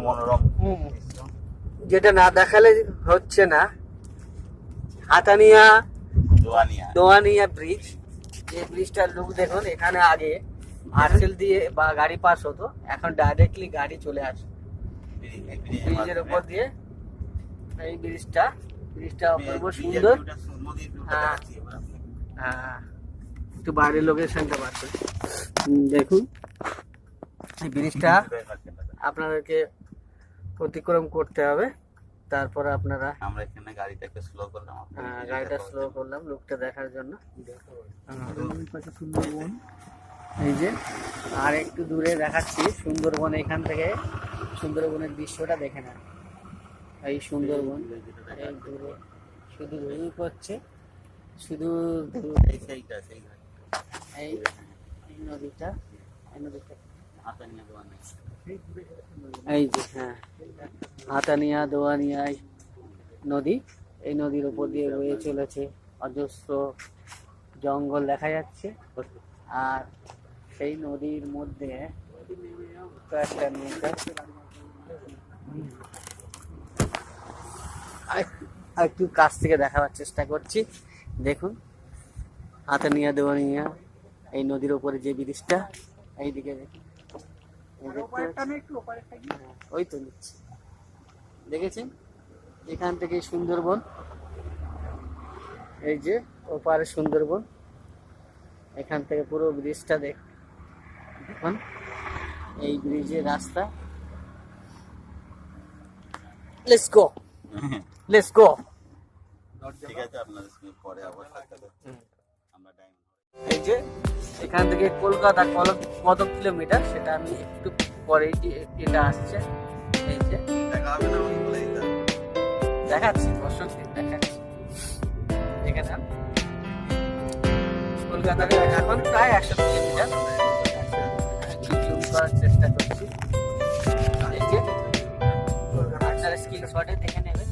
মনোরম। যেটা না দেখালে হচ্ছে না, হাতানিয়া দোয়ানিয়া ব্রিজ। যে ব্রিজটার লুক দেখুন, এখানে আগে আর্সেল দিয়ে বা গাড়ি পাস হতো, এখন ডাইরেক্টলি গাড়ি চলে আসে ব্রিজের উপর দিয়ে। এই ব্রিজটা অপূর্ব সুন্দর। হ্যাঁ হ্যাঁ, একটু বাইরের লোকেশনটা পাচ্ছেন দেখুন। এই ব্রিজটা আপনাদেরকে অতিক্রম করতে হবে, তারপরে আপনারা। আমরা এখানে গাড়িটাকে স্লো করলাম, গাড়িটা স্লো করলাম লুকটা দেখার জন্য। সুন্দরবন এই যে, আর একটু দূরে দেখাচ্ছি সুন্দরবন। এখান থেকে সুন্দরবনের দৃশ্যটা দেখে নেন। এই সুন্দরবন এই দূরে শুধু ধুই করছে, শুধু এই নদীটা, এই যে হ্যাঁ হাতানিয়া দোয়ানিয়া নদী। এই নদীর উপর দিয়ে বয়ে চলেছে অজস্র জঙ্গল দেখা যাচ্ছে। আর সেই নদীর মধ্যে কয়েকটা নৌকা। একটু কাছ থেকে দেখাবার চেষ্টা করছি, দেখুন হাতানিয়া দোয়ানিয়া এই নদীর উপরে যে ব্রিজটা, এইদিকে দেখুন। ওই তো নিচ্ছি, দেখেছেন এখান থেকে সুন্দরবন। এই যে ওপারে সুন্দরবন, এখান থেকে পুরো ব্রিজটা দেখুন। এই ব্রিজের রাস্তা। Let's go, let's go. ঠিক আছে, আপনাদের সঙ্গে পরে আবার সাক্ষাৎ হচ্ছে। আমরা টাইম এই যে এখান থেকে কলকাতা কত কিলোমিটার সেটা আমি একটু পরে এটা আসছে। এই যে দেখা হবে না, আমি বলে দিতাম। দেখাচ্ছি দর্শক, দেখাচ্ছি দেখে নেন। কলকাতা থেকে এখন প্রায় 100 কিলোমিটার। জুম করার চেষ্টা করছি। এই যে আপনারা স্ক্রিনশটে দেখে নেবেন।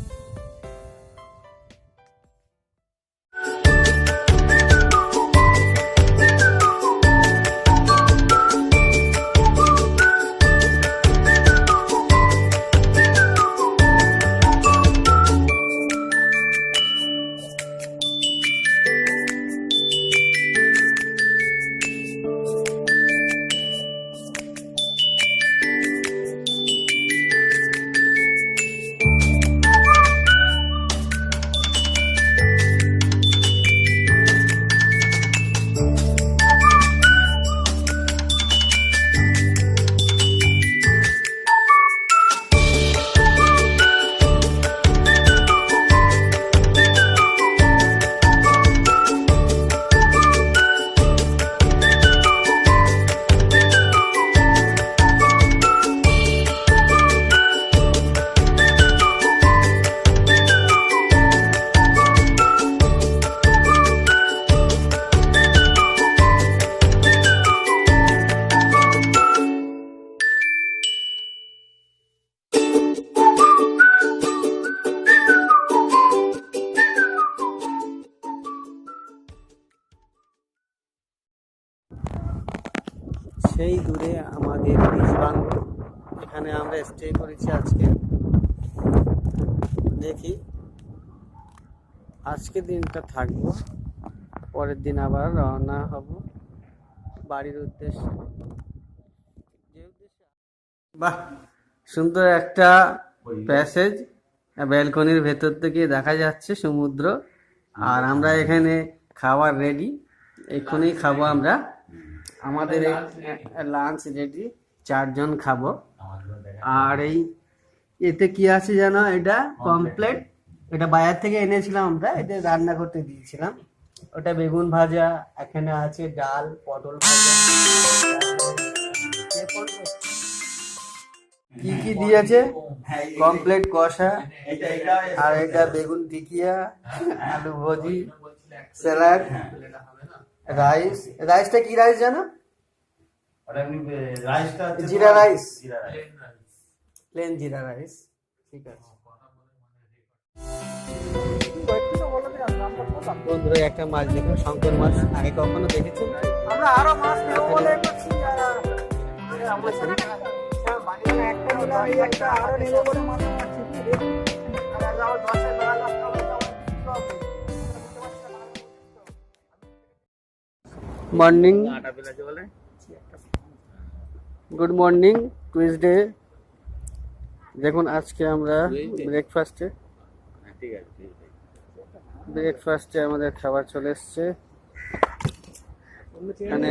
সেই দূরে আমাদের বাংলো, এখানে আমরা স্টে করেছি আজকে। দেখি আজকে দিনটা থাকবো, পরের দিন আবার রওনা হব বাড়ির উদ্দেশ্যে। বাহ, সুন্দর একটা প্যাসেজ, ব্যালকনির ভেতর থেকে দেখা যাচ্ছে সমুদ্র। আর আমরা এখানে খাবার রেডি, এক্ষুনি খাবো আমরা। আমাদের লাঞ্চ রেডি, 4 জন খাবো। আর এই এতে কি আছে জানো, এটা কমপ্লিট, এটা বাজার থেকে এনেছিলাম আমরা, এটা রান্না করতে দিয়েছিলাম। ওটা বেগুন ভাজা, এখানে আছে ডাল, পটল ভাজা, কি কি দিয়েছে, কমপ্লিট কষা, আর এটা বেগুন টিকিয়া, আলু ভাজি, স্যালাড, রাইস। রাইসটা কি রাইস জানো? জিরা রাইস, প্লেন জিরা রাইস। ঠিক আছে বন্ধুরা, একটা মাছ দেখুন, শঙ্কর মাছ, আগে কখনো দেখেছেন? আমরা আরো মাছ নেব বলে মর্নিং, গুড মর্নিং টুইসডে। দেখুন আজকে আমরা ব্রেকফাস্টে আমাদের খাবার চলে এসছে। এখানে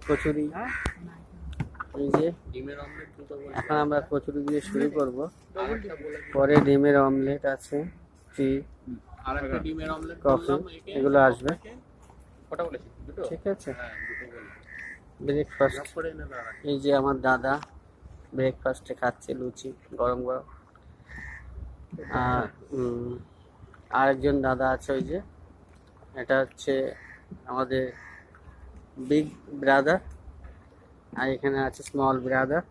কচুরি, এই যে এখন আমরা কচুরি দিয়ে শুরু করব, পরে ডিমের অমলেট আছে, টি, কফি এগুলো আসবে। ঠিক আছে, ব্রেকফাস্ট। এই যে আমার দাদা ব্রেকফাস্টে খাচ্ছে লুচি গরম গরম। আর আরেকজন দাদা আছে, ওই যে এটা হচ্ছে আমাদের বিগ ব্রাদার, আর এখানে আছে স্মল ব্রাদার।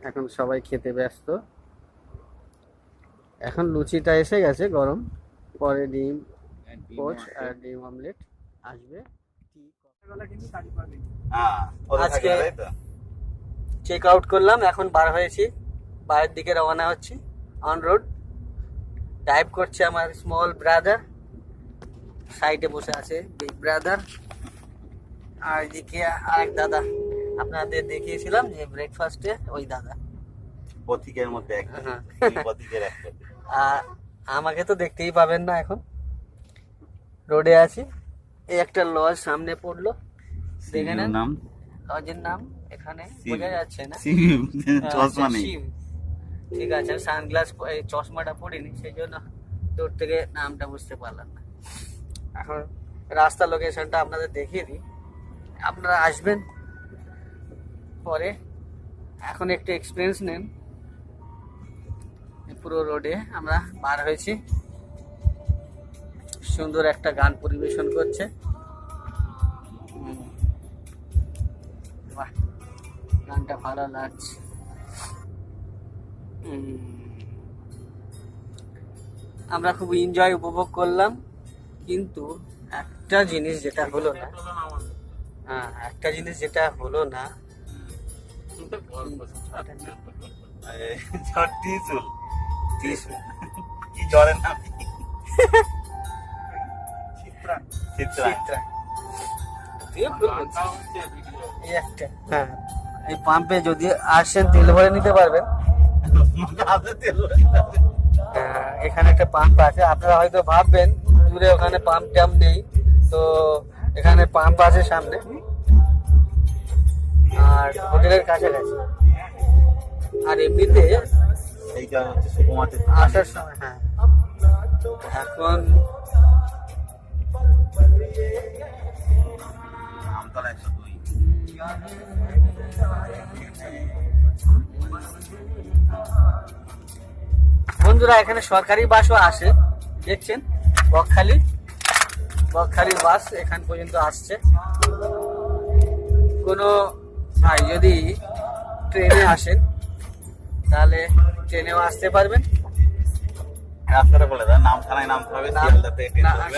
এখন সবাই খেতে ব্যস্ত। এখন লুচিটা এসে গেছে গরম, পরে ডিম পোচ আর ডিম অমলেট আসবে। আজকে চেক আউট করলাম, এখন বার হয়েছি, বাইরের দিকে রওনা হচ্ছি। অন রোড ড্রাইভ করছে আমার স্মল ব্রাদার, সাইডে বসে আছে বিগ ব্রাদার, আর এদিকে আরেক দাদা আপনাদের দেখিয়েছিলাম যে ব্রেকফাস্টে, ওই দাদা পথিকের মধ্যে আর আমাকে তো দেখতেই পাবেন না, এখন রোডে আছি। এই একটা লজ সামনে পড়লো, দেখে নেন লজের নাম, এখানে বোঝা যাচ্ছে না, চশমা নেই। ঠিক আছে, সানগ্লাস চশমাটা পরিনি, সেই জন্য দূর থেকে নামটা বুঝতে পারলাম না। এখন রাস্তা লোকেশনটা আপনাদের দেখিয়ে দিই, আপনারা আসবেন পরে। এখন একটু এক্সপিরিয়েন্স নেন। পুরো রোডে আমরা বার হয়েছি, সুন্দর একটা গান পরিবেশন করছে, গানটা ভালো লাগছে। আমরা খুব এনজয় উপভোগ করলাম, কিন্তু একটা জিনিস যেটা হলো না, এই পাম্পে যদি আসেন তেল ভরে নিতে পারবেন। এখানে একটা পাম্প আছে, আপনারা হয়তো ভাববেন দূরে ওখানে পাম্প ট্যাম্প নেই, তো এখানে পাম্প আছে সামনে, আর হোটেলের কাছাকাছি। আর এমনিতে আসার সময় এখন বন্ধুরা এখানে সরকারি বাসও আসে, দেখছেন বকখালির বাস এখান পর্যন্ত আসছে। কোনো ভাই যদি ট্রেনে আসেন তাহলে ট্রেনেও আসতে পারবেন। রাস্তাটা বলে দাও, নামখানায় নামতে হবে,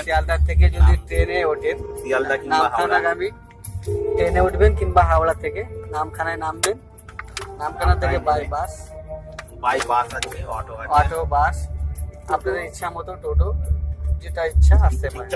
শিয়ালদা থেকে যদি ট্রেনে ওঠেন, নামখানাগামী ট্রেনে উঠবেন, কিংবা হাওড়া থেকে নামখানায় নামবেন। নামখানা থেকে বাই বাস আছে, অটো বাস, আপনাদের ইচ্ছা মতো টোটো, যেটা ইচ্ছা আসতে পারে।